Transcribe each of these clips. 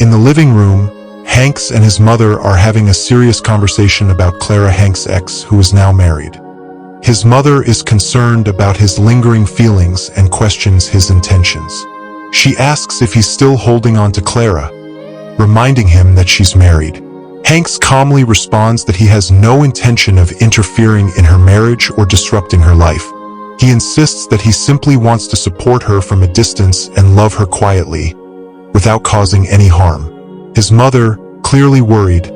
In the living room, Hanks and his mother are having a serious conversation about Clara, Hank's ex, who is now married. His mother is concerned about his lingering feelings and questions his intentions. She asks if he's still holding on to Clara, reminding him that she's married. Hanks calmly responds that he has no intention of interfering in her marriage or disrupting her life. He insists that he simply wants to support her from a distance and love her quietly, without causing any harm. His mother, clearly worried,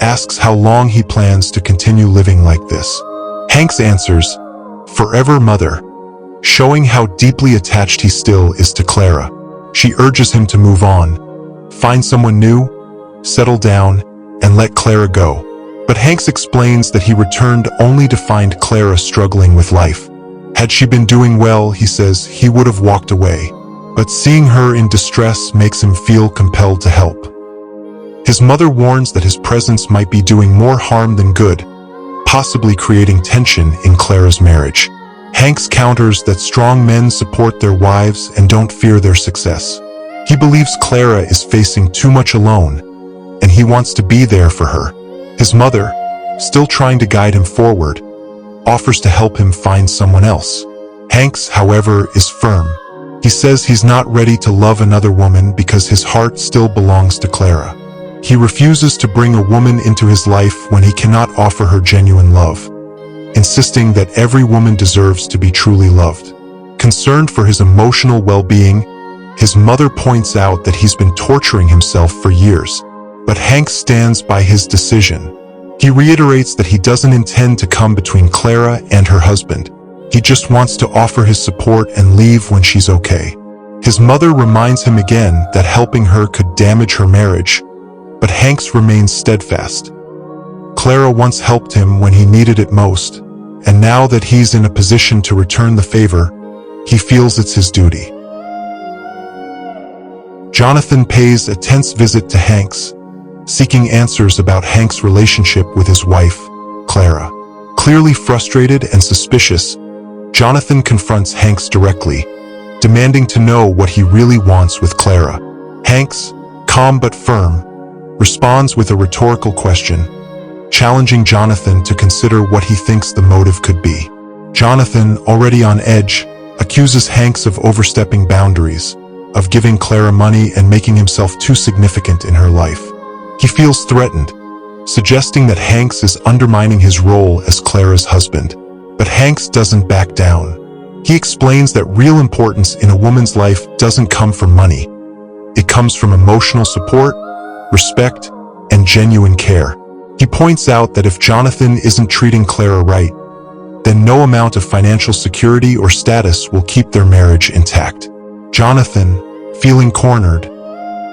asks how long he plans to continue living like this. Hanks answers, "Forever, mother," showing how deeply attached he still is to Clara. She urges him to move on, find someone new, settle down, and let Clara go. But Hanks explains that he returned only to find Clara struggling with life. Had she been doing well, he says, he would have walked away. But seeing her in distress makes him feel compelled to help. His mother warns that his presence might be doing more harm than good, possibly creating tension in Clara's marriage. Hanks counters that strong men support their wives and don't fear their success. He believes Clara is facing too much alone, and he wants to be there for her. His mother, still trying to guide him forward, offers to help him find someone else. Hanks, however, is firm. He says he's not ready to love another woman because his heart still belongs to Clara. He refuses to bring a woman into his life when he cannot offer her genuine love, insisting that every woman deserves to be truly loved. Concerned for his emotional well-being, his mother points out that he's been torturing himself for years. But Hanks stands by his decision. He reiterates that he doesn't intend to come between Clara and her husband. He just wants to offer his support and leave when she's okay. His mother reminds him again that helping her could damage her marriage, but Hanks remains steadfast. Clara once helped him when he needed it most, and now that he's in a position to return the favor, he feels it's his duty. Jonathan pays a tense visit to Hanks, seeking answers about Hank's relationship with his wife, Clara. Clearly frustrated and suspicious, Jonathan confronts Hanks directly, demanding to know what he really wants with Clara. Hanks, calm but firm, responds with a rhetorical question, challenging Jonathan to consider what he thinks the motive could be. Jonathan, already on edge, accuses Hanks of overstepping boundaries, of giving Clara money and making himself too significant in her life. He feels threatened, suggesting that Hanks is undermining his role as Clara's husband. But Hanks doesn't back down. He explains that real importance in a woman's life doesn't come from money. It comes from emotional support, respect, and genuine care. He points out that if Jonathan isn't treating Clara right, then no amount of financial security or status will keep their marriage intact. Jonathan, feeling cornered,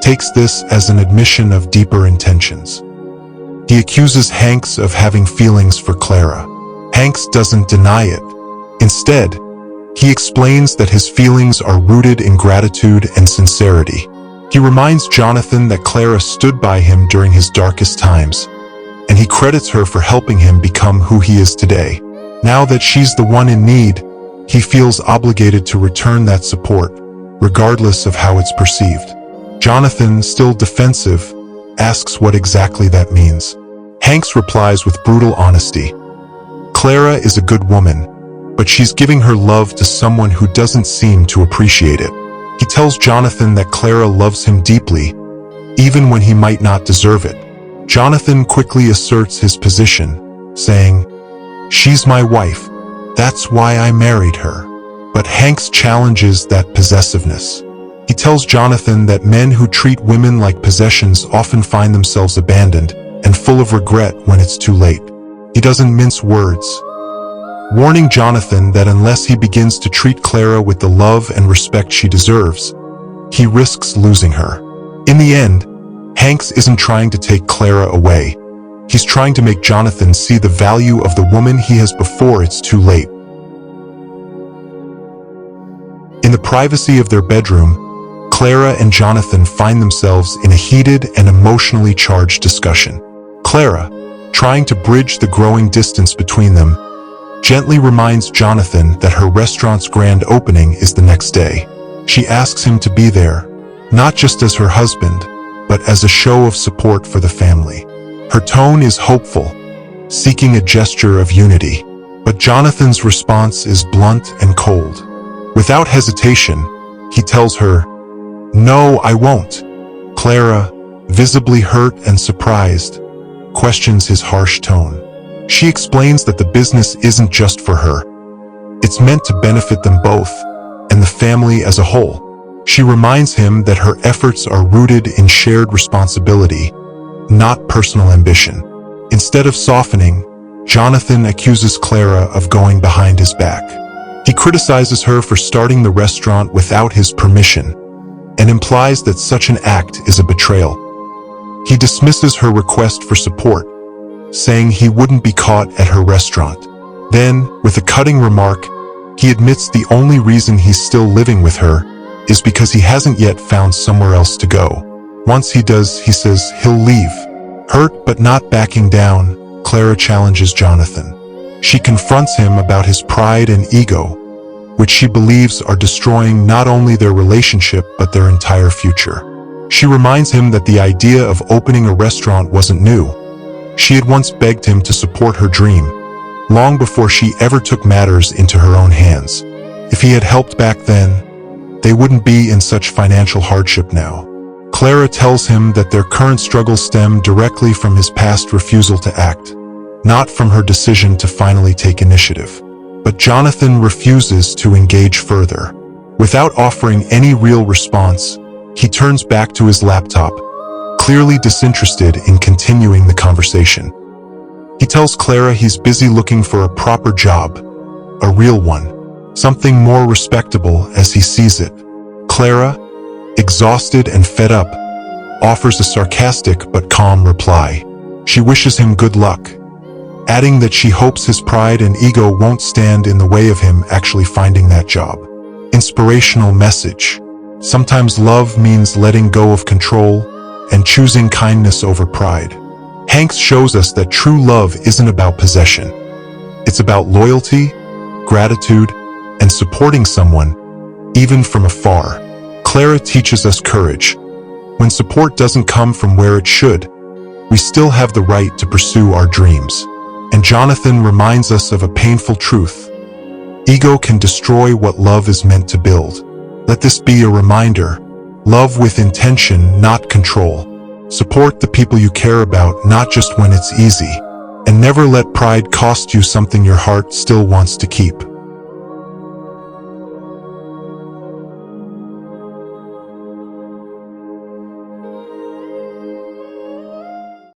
takes this as an admission of deeper intentions. He accuses Hanks of having feelings for Clara. Hanks doesn't deny it. Instead, he explains that his feelings are rooted in gratitude and sincerity. He reminds Jonathan that Clara stood by him during his darkest times, and he credits her for helping him become who he is today. Now that she's the one in need, he feels obligated to return that support, regardless of how it's perceived. Jonathan, still defensive, asks what exactly that means. Hanks replies with brutal honesty. Clara is a good woman, but she's giving her love to someone who doesn't seem to appreciate it. He tells Jonathan that Clara loves him deeply, even when he might not deserve it. Jonathan quickly asserts his position, saying, "She's my wife. That's why I married her." But Hanks challenges that possessiveness. He tells Jonathan that men who treat women like possessions often find themselves abandoned and full of regret when it's too late. He doesn't mince words, warning Jonathan that unless he begins to treat Clara with the love and respect she deserves, he risks losing her. In the end, Hanks isn't trying to take Clara away. He's trying to make Jonathan see the value of the woman he has before it's too late. In the privacy of their bedroom, Clara and Jonathan find themselves in a heated and emotionally charged discussion. Clara, trying to bridge the growing distance between them, gently reminds Jonathan that her restaurant's grand opening is the next day. She asks him to be there, not just as her husband, but as a show of support for the family. Her tone is hopeful, seeking a gesture of unity. But Jonathan's response is blunt and cold. Without hesitation, he tells her, "No, I won't." Clara, visibly hurt and surprised, questions his harsh tone. She explains that the business isn't just for her. It's meant to benefit them both, and the family as a whole. She reminds him that her efforts are rooted in shared responsibility, not personal ambition. Instead of softening, Jonathan accuses Clara of going behind his back. He criticizes her for starting the restaurant without his permission, and implies that such an act is a betrayal. He dismisses her request for support, saying he wouldn't be caught at her restaurant. Then, with a cutting remark, he admits the only reason he's still living with her is because he hasn't yet found somewhere else to go. Once he does, he says he'll leave. Hurt but not backing down, Clara challenges Jonathan. She confronts him about his pride and ego, which she believes are destroying not only their relationship but their entire future. She reminds him that the idea of opening a restaurant wasn't new. She had once begged him to support her dream, long before she ever took matters into her own hands. If he had helped back then, they wouldn't be in such financial hardship now. Clara tells him that their current struggles stem directly from his past refusal to act, not from her decision to finally take initiative. But Jonathan refuses to engage further. Without offering any real response, he turns back to his laptop, clearly disinterested in continuing the conversation. He tells Clara he's busy looking for a proper job, a real one, something more respectable as he sees it. Clara, exhausted and fed up, offers a sarcastic but calm reply. She wishes him good luck, adding that she hopes his pride and ego won't stand in the way of him actually finding that job. Inspirational message. Sometimes love means letting go of control and choosing kindness over pride. Hanks shows us that true love isn't about possession. It's about loyalty, gratitude, and supporting someone, even from afar. Clara teaches us courage. When support doesn't come from where it should, we still have the right to pursue our dreams. And Jonathan reminds us of a painful truth. Ego can destroy what love is meant to build. Let this be a reminder. Love with intention, not control. Support the people you care about, not just when it's easy. And never let pride cost you something your heart still wants to keep.